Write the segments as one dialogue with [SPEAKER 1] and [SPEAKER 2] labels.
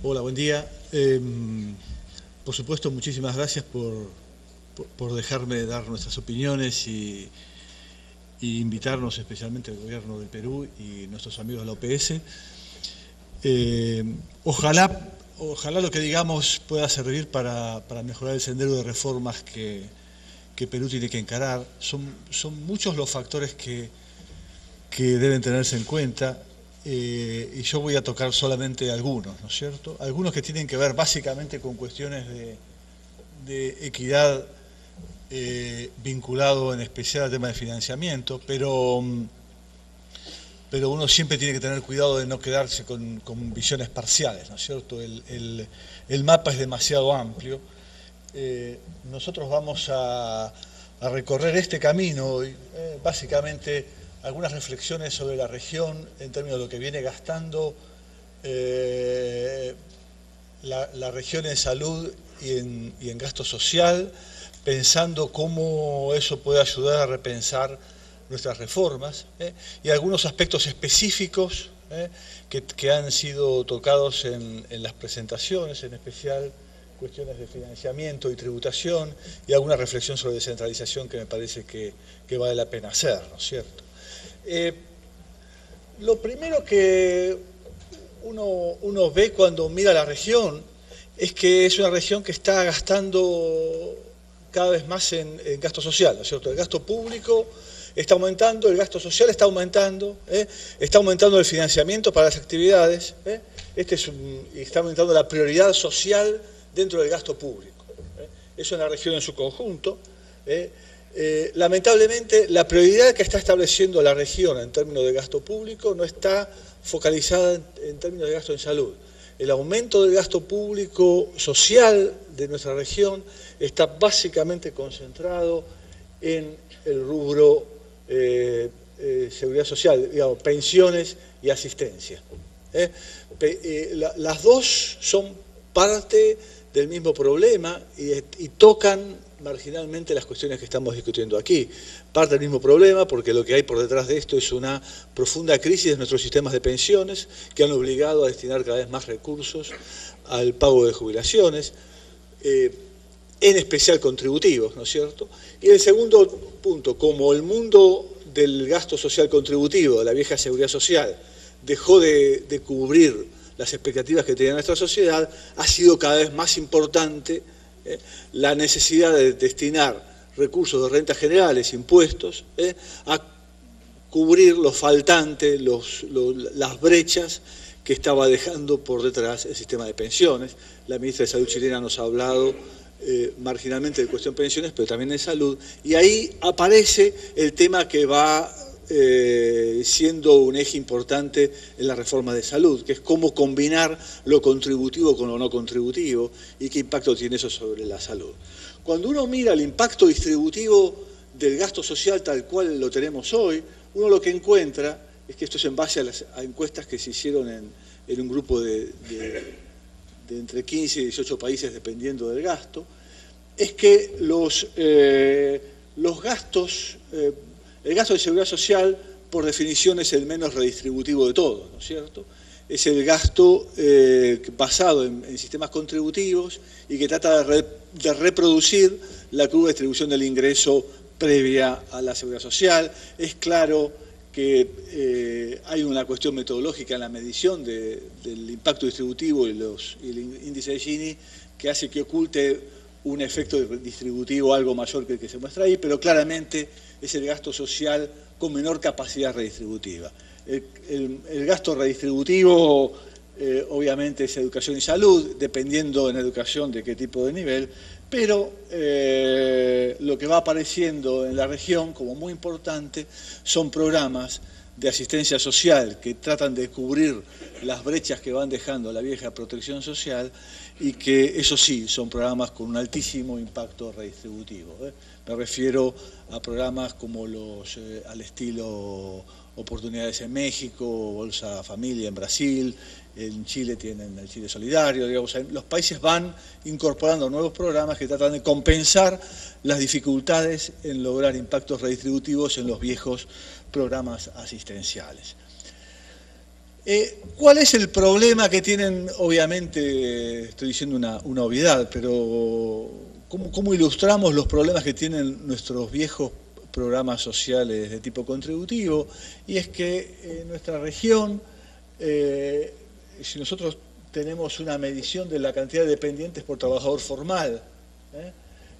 [SPEAKER 1] Hola, buen día. Por supuesto, muchísimas gracias por dejarme dar nuestras opiniones y invitarnos especialmente al gobierno del Perú y nuestros amigos de la OPS. Ojalá lo que digamos pueda servir para mejorar el sendero de reformas que Perú tiene que encarar. Son muchos los factores que deben tenerse en cuenta. Y yo voy a tocar solamente algunos, ¿no es cierto? Algunos que tienen que ver básicamente con cuestiones de equidad vinculado en especial al tema de financiamiento, pero uno siempre tiene que tener cuidado de no quedarse con visiones parciales, ¿no es cierto? El mapa es demasiado amplio. Nosotros vamos a recorrer este camino, básicamente algunas reflexiones sobre la región en términos de lo que viene gastando la región en salud y en gasto social, pensando cómo eso puede ayudar a repensar nuestras reformas, y algunos aspectos específicos que han sido tocados en las presentaciones, en especial cuestiones de financiamiento y tributación, y alguna reflexión sobre descentralización que me parece que vale la pena hacer, ¿no es cierto? Lo primero que uno ve cuando mira la región es que es una región que está gastando cada vez más en gasto social, ¿no es cierto? El gasto público está aumentando, el gasto social está aumentando el financiamiento para las actividades, está aumentando la prioridad social dentro del gasto público. Eso en la región en su conjunto. Lamentablemente, la prioridad que está estableciendo la región en términos de gasto público no está focalizada en términos de gasto en salud. El aumento del gasto público social de nuestra región está básicamente concentrado en el rubro seguridad social, digamos, pensiones y asistencia. Las dos son parte del mismo problema y tocan marginalmente las cuestiones que estamos discutiendo aquí. Parte del mismo problema porque lo que hay por detrás de esto es una profunda crisis de nuestros sistemas de pensiones que han obligado a destinar cada vez más recursos al pago de jubilaciones, en especial contributivos, ¿no es cierto? Y el segundo punto, como el mundo del gasto social contributivo, de la vieja seguridad social, dejó de cubrir las expectativas que tenía nuestra sociedad, ha sido cada vez más importante la necesidad de destinar recursos de rentas generales, impuestos, a cubrir lo faltante, las brechas que estaba dejando por detrás el sistema de pensiones. La ministra de Salud chilena nos ha hablado marginalmente de cuestión de pensiones, pero también de salud, y ahí aparece el tema que va siendo un eje importante en la reforma de salud, que es cómo combinar lo contributivo con lo no contributivo y qué impacto tiene eso sobre la salud. Cuando uno mira el impacto distributivo del gasto social tal cual lo tenemos hoy, uno lo que encuentra es que esto es en base a encuestas que se hicieron en un grupo de entre 15 y 18 países dependiendo del gasto, es que los gastos... el gasto de seguridad social, por definición, es el menos redistributivo de todos, ¿no es cierto? Es el gasto basado en sistemas contributivos y que trata de reproducir la curva de distribución del ingreso previa a la seguridad social. Es claro que hay una cuestión metodológica en la medición del impacto distributivo y el índice de Gini que hace que oculte un efecto distributivo algo mayor que el que se muestra ahí, pero claramente es el gasto social con menor capacidad redistributiva. El gasto redistributivo obviamente es educación y salud, dependiendo en educación de qué tipo de nivel, pero lo que va apareciendo en la región como muy importante son programas de asistencia social que tratan de cubrir las brechas que van dejando la vieja protección social y que, eso sí, son programas con un altísimo impacto redistributivo. Me refiero a programas como los al estilo Oportunidades en México, Bolsa Familia en Brasil, en Chile tienen el Chile Solidario, digamos, los países van incorporando nuevos programas que tratan de compensar las dificultades en lograr impactos redistributivos en los viejos programas asistenciales. ¿Cuál es el problema que tienen? Obviamente, estoy diciendo una obviedad, pero ¿cómo ilustramos los problemas que tienen nuestros viejos programas sociales de tipo contributivo? Y es que en nuestra región, si nosotros tenemos una medición de la cantidad de dependientes por trabajador formal,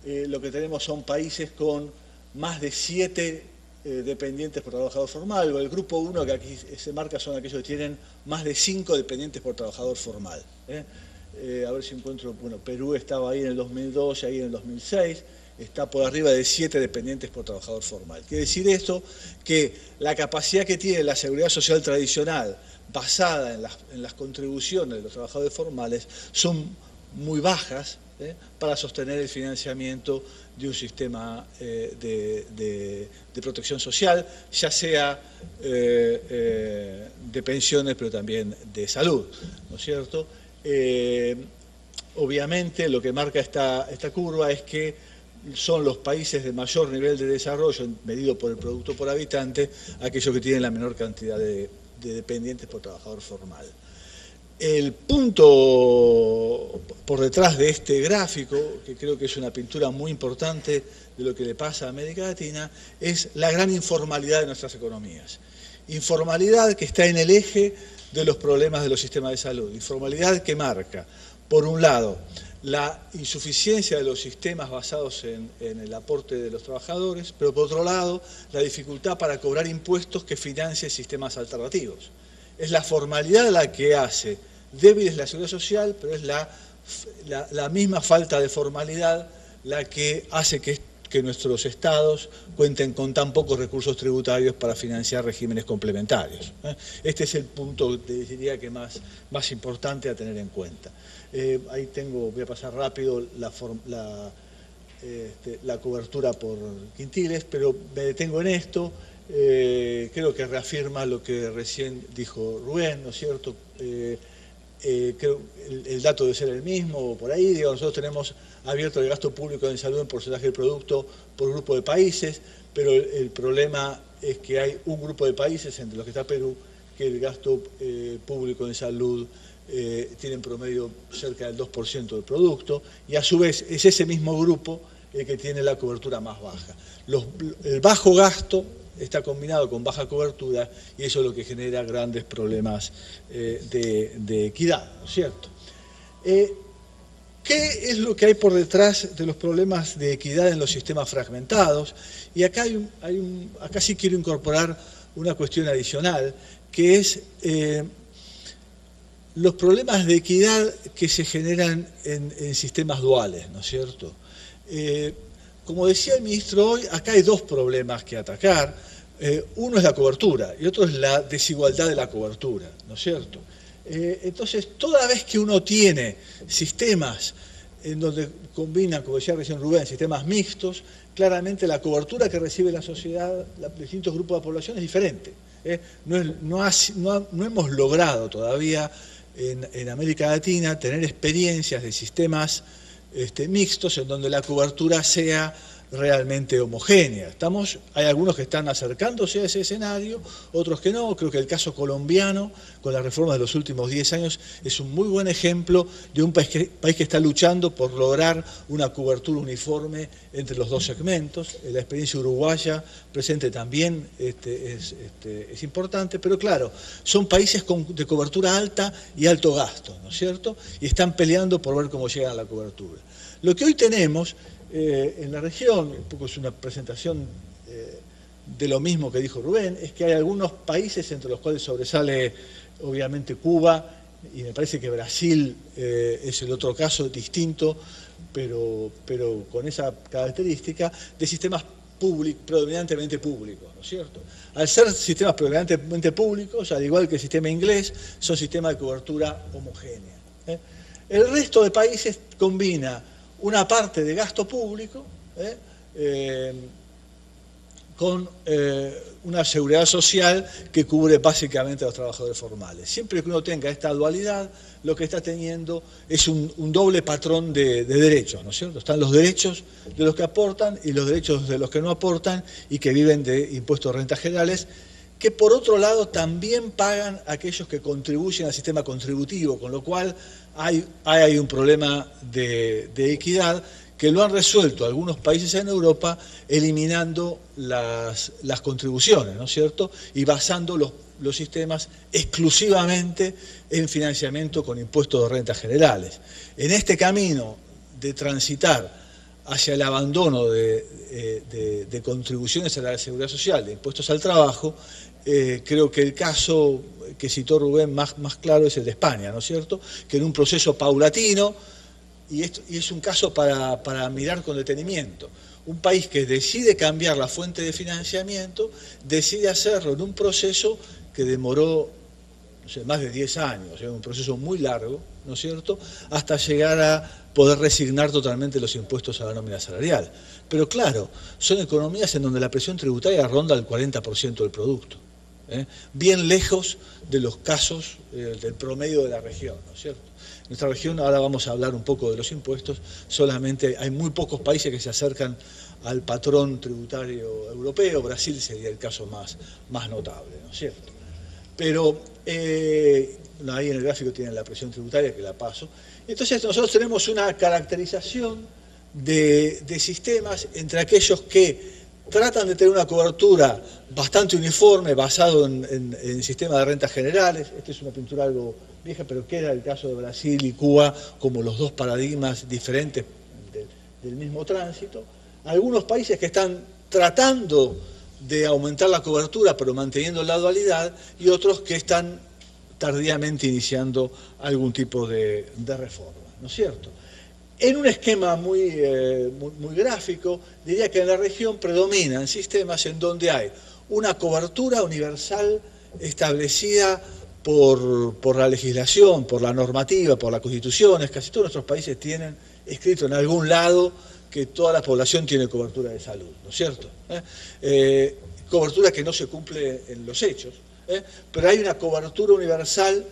[SPEAKER 1] lo que tenemos son países con más de 7 dependientes por trabajador formal, o el grupo 1 que aquí se marca son aquellos que tienen más de 5 dependientes por trabajador formal. A ver si encuentro, bueno, Perú estaba ahí en el 2002, ahí en el 2006, está por arriba de 7 dependientes por trabajador formal. Quiere decir esto que la capacidad que tiene la seguridad social tradicional, basada en las contribuciones de los trabajadores formales, son muy bajas para sostener el financiamiento de un sistema de protección social, ya sea de pensiones, pero también de salud, ¿no es cierto? Obviamente lo que marca esta curva es que son los países de mayor nivel de desarrollo, medido por el producto por habitante, aquellos que tienen la menor cantidad de dependientes por trabajador formal. El punto por detrás de este gráfico, que creo que es una pintura muy importante de lo que le pasa a América Latina, es la gran informalidad de nuestras economías. Informalidad que está en el eje de los problemas de los sistemas de salud. Informalidad que marca, por un lado, la insuficiencia de los sistemas basados en el aporte de los trabajadores, pero por otro lado, la dificultad para cobrar impuestos que financien sistemas alternativos. Es la formalidad la que hace débiles la seguridad social, pero es la misma falta de formalidad la que hace que nuestros estados cuenten con tan pocos recursos tributarios para financiar regímenes complementarios. Este es el punto, diría que más importante a tener en cuenta. Ahí voy a pasar rápido la cobertura por quintiles, pero me detengo en esto. Creo que reafirma lo que recién dijo Rubén, ¿no es cierto? Creo el dato debe ser el mismo, por ahí, digo, nosotros tenemos abierto el gasto público en salud en porcentaje del producto por grupo de países, pero el problema es que hay un grupo de países, entre los que está Perú, que el gasto público en salud tiene en promedio cerca del 2% del producto, y a su vez es ese mismo grupo el que tiene la cobertura más baja. El bajo gasto está combinado con baja cobertura y eso es lo que genera grandes problemas de equidad, ¿no es cierto? ¿Qué es lo que hay por detrás de los problemas de equidad en los sistemas fragmentados? Y acá, acá sí quiero incorporar una cuestión adicional, que es los problemas de equidad que se generan en sistemas duales, ¿no es cierto? Como decía el ministro hoy, acá hay dos problemas que atacar. Uno es la cobertura y otro es la desigualdad de la cobertura, ¿no es cierto? Entonces, toda vez que uno tiene sistemas en donde combinan, como decía recién Rubén, sistemas mixtos, claramente la cobertura que recibe la sociedad, los distintos grupos de población es diferente. No hemos logrado todavía en América Latina tener experiencias de sistemas mixtos en donde la cobertura sea realmente homogénea. Hay algunos que están acercándose a ese escenario, otros que no. Creo que el caso colombiano, con la reforma de los últimos 10 años, es un muy buen ejemplo de un país que está luchando por lograr una cobertura uniforme entre los dos segmentos. La experiencia uruguaya presente también es importante, pero claro, son países de cobertura alta y alto gasto, ¿no es cierto? Y están peleando por ver cómo llegan a la cobertura. Lo que hoy tenemos en la región, un poco es una presentación de lo mismo que dijo Rubén, es que hay algunos países entre los cuales sobresale obviamente Cuba, y me parece que Brasil es el otro caso distinto, pero con esa característica de sistemas predominantemente públicos, ¿no es cierto? Al ser sistemas predominantemente públicos, al igual que el sistema inglés, son sistemas de cobertura homogénea. El resto de países combina una parte de gasto público con una seguridad social que cubre básicamente a los trabajadores formales. Siempre que uno tenga esta dualidad, lo que está teniendo es un doble patrón de derechos, ¿no es cierto? Están los derechos de los que aportan y los derechos de los que no aportan y que viven de impuestos de rentas generales, que por otro lado también pagan aquellos que contribuyen al sistema contributivo, con lo cual hay un problema de equidad que lo han resuelto algunos países en Europa eliminando las contribuciones, ¿no es cierto? Y basando los sistemas exclusivamente en financiamiento con impuestos de rentas generales. En este camino de transitar hacia el abandono de contribuciones a la seguridad social, de impuestos al trabajo, creo que el caso que citó Rubén más claro es el de España, ¿no es cierto? Que en un proceso paulatino, y es un caso para mirar con detenimiento, un país que decide cambiar la fuente de financiamiento, decide hacerlo en un proceso que demoró, no sé, más de 10 años, un proceso muy largo, ¿no es cierto?, hasta llegar a poder resignar totalmente los impuestos a la nómina salarial. Pero claro, son economías en donde la presión tributaria ronda el 40% del producto, bien lejos de los casos del promedio de la región, ¿no es cierto? En nuestra región, ahora vamos a hablar un poco de los impuestos, solamente hay muy pocos países que se acercan al patrón tributario europeo. Brasil sería el caso más notable, ¿no es cierto? Pero ahí en el gráfico tienen la presión tributaria, que la paso. Entonces nosotros tenemos una caracterización de sistemas entre aquellos que tratan de tener una cobertura bastante uniforme, basado en sistemas de rentas generales. Esta es una pintura algo vieja, pero queda el caso de Brasil y Cuba como los dos paradigmas diferentes del mismo tránsito. Algunos países que están tratando de aumentar la cobertura, pero manteniendo la dualidad, y otros que están tardíamente iniciando algún tipo de reforma, ¿no es cierto? En un esquema muy gráfico, diría que en la región predominan sistemas en donde hay una cobertura universal establecida por la legislación, por la normativa, por las constituciones. Casi todos nuestros países tienen escrito en algún lado que toda la población tiene cobertura de salud, ¿no es cierto? Cobertura que no se cumple en los hechos, pero hay una cobertura universal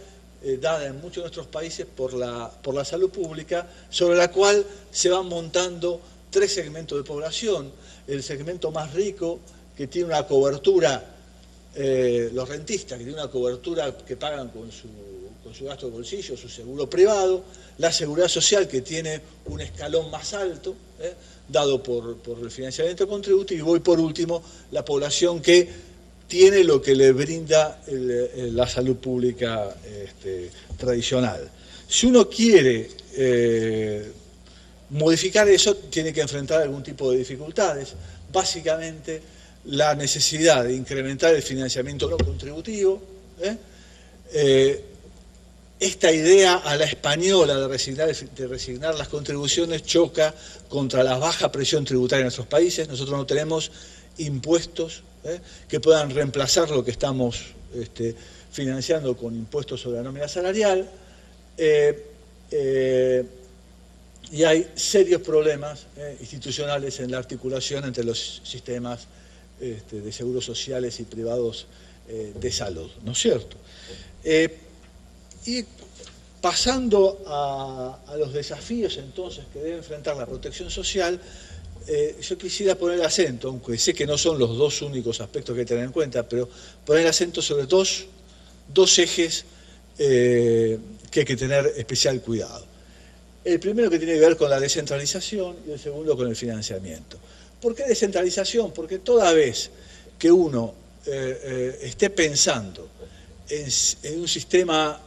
[SPEAKER 1] dada en muchos de nuestros países por la salud pública, sobre la cual se van montando tres segmentos de población. El segmento más rico, que tiene una cobertura, los rentistas, que tienen una cobertura que pagan con su gasto de bolsillo, su seguro privado; la seguridad social, que tiene un escalón más alto, dado por el financiamiento contributivo; y por último, la población que tiene lo que le brinda la salud pública tradicional. Si uno quiere modificar eso, tiene que enfrentar algún tipo de dificultades. Básicamente, la necesidad de incrementar el financiamiento no contributivo. Esta idea a la española de resignar las contribuciones choca contra la baja presión tributaria en nuestros países. Nosotros no tenemos impuestos que puedan reemplazar lo que estamos financiando con impuestos sobre la nómina salarial, y hay serios problemas institucionales en la articulación entre los sistemas de seguros sociales y privados de salud, ¿no es cierto? Y pasando a los desafíos entonces que debe enfrentar la protección social, yo quisiera poner acento, aunque sé que no son los dos únicos aspectos que hay que tener en cuenta, pero poner acento sobre dos ejes que hay que tener especial cuidado. El primero, que tiene que ver con la descentralización, y el segundo con el financiamiento. ¿Por qué descentralización? Porque toda vez que uno esté pensando en un sistema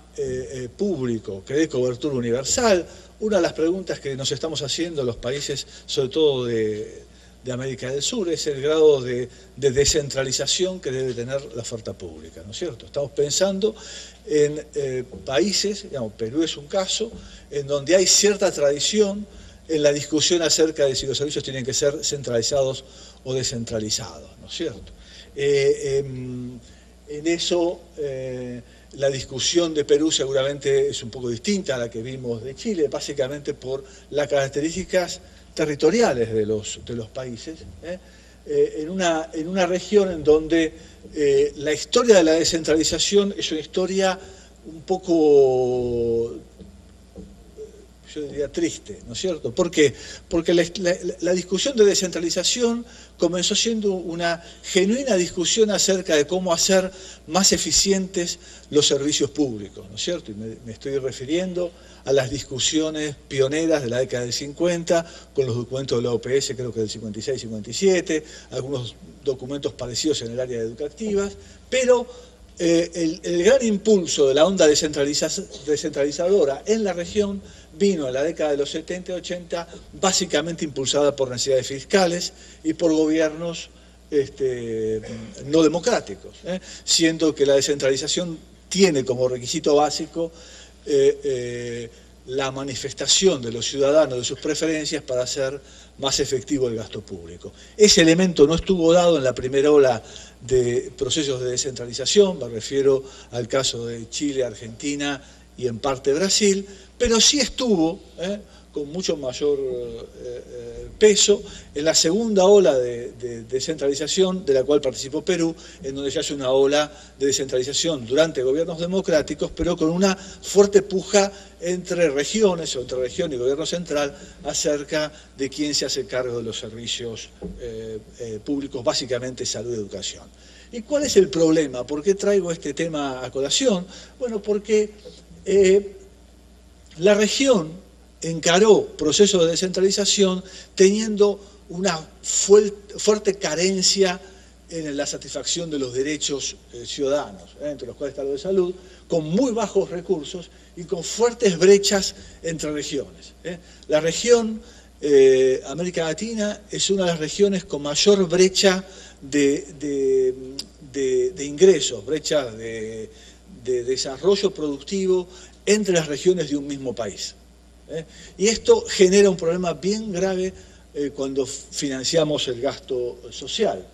[SPEAKER 1] público que dé cobertura universal, una de las preguntas que nos estamos haciendo los países, sobre todo de América del Sur, es el grado de descentralización que debe tener la oferta pública, ¿no es cierto? Estamos pensando en países, digamos, Perú es un caso, en donde hay cierta tradición en la discusión acerca de si los servicios tienen que ser centralizados o descentralizados, ¿no es cierto? En eso, la discusión de Perú seguramente es un poco distinta a la que vimos de Chile, básicamente por las características territoriales de los países, en una región en donde la historia de la descentralización es una historia un poco, yo diría triste, ¿no es cierto? ¿Por qué? Porque la discusión de descentralización comenzó siendo una genuina discusión acerca de cómo hacer más eficientes los servicios públicos, ¿no es cierto? Y me estoy refiriendo a las discusiones pioneras de la década del 50, con los documentos de la OPS, creo que del 56-57, algunos documentos parecidos en el área educativa, pero el gran impulso de la onda descentralizadora en la región vino en la década de los 70 y 80, básicamente impulsada por necesidades fiscales y por gobiernos no democráticos, siendo que la descentralización tiene como requisito básico la manifestación de los ciudadanos de sus preferencias para hacer más efectivo el gasto público. Ese elemento no estuvo dado en la primera ola de procesos de descentralización, me refiero al caso de Chile, Argentina y en parte Brasil, pero sí estuvo con mucho mayor peso en la segunda ola de descentralización de la cual participó Perú, en donde se hace una ola de descentralización durante gobiernos democráticos, pero con una fuerte puja entre regiones o entre región y gobierno central acerca de quién se hace cargo de los servicios públicos, básicamente salud y educación. ¿Y cuál es el problema? ¿Por qué traigo este tema a colación? Bueno, porque la región encaró procesos de descentralización teniendo una fuerte carencia en la satisfacción de los derechos ciudadanos, entre los cuales está lo de salud, con muy bajos recursos y con fuertes brechas entre regiones. La región América Latina es una de las regiones con mayor brecha de ingresos, brecha de desarrollo productivo entre las regiones de un mismo país. Y esto genera un problema bien grave cuando financiamos el gasto social.